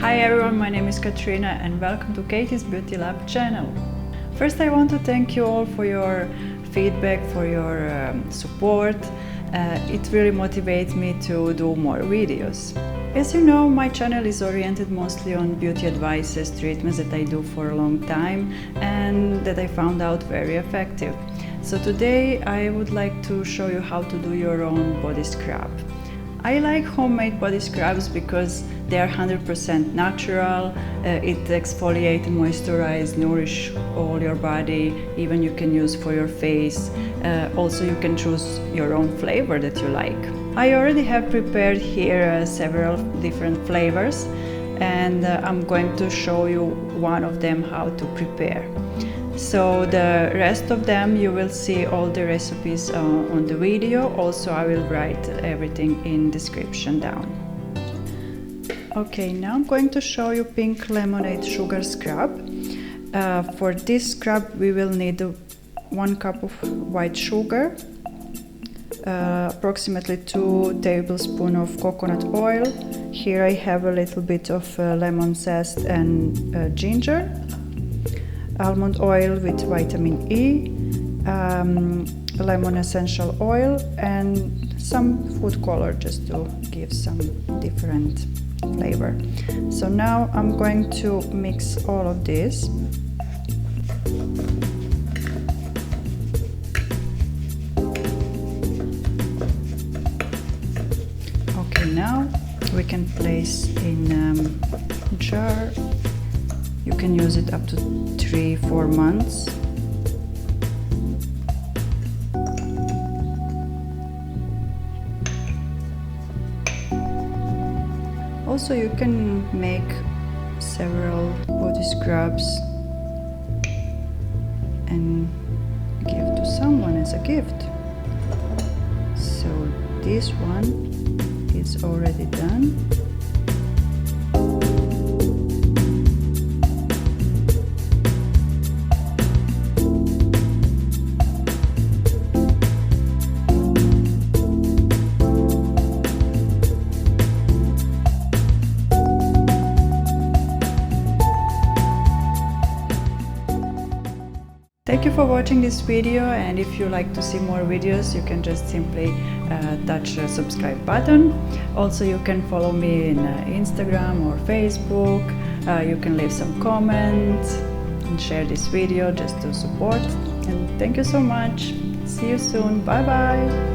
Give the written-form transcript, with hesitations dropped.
Hi everyone, my name is Katrina and welcome to Katie's Beauty Lab channel. First, I want to thank you all for your feedback, for your support. It really motivates me to do more videos. As you know, my channel is oriented mostly on beauty advices, treatments that I do for a long time and that I found out very effective. So today I would like to show you how to do your own body scrub. I like homemade body scrubs because they are 100% natural. It exfoliate, moisturize, nourish all your body. Even you can use for your face. Also you can choose your own flavor that you like. I already have prepared here several different flavors and I'm going to show you one of them how to prepare. So the rest of them you will see all the recipes on the video. Also I will write everything in description down. Okay, now I'm going to show you pink lemonade sugar scrub. For this scrub we will need 1 cup of white sugar, approximately 2 tablespoons of coconut oil. Here I have a little bit of lemon zest and ginger. Almond oil with vitamin E, lemon essential oil and some food color just to give some different flavor. So now I'm going to mix all of this. Okay, now we can place in a jar. You can use it up to 3-4 months. Also, you can make several body scrubs and give to someone as a gift. So this one is already done. Thank you for watching this video, and if you like to see more videos you can just simply touch the subscribe button. Also you can follow me in Instagram or Facebook. You can leave some comments and share this video just to support, and thank you so much. See you soon. Bye bye.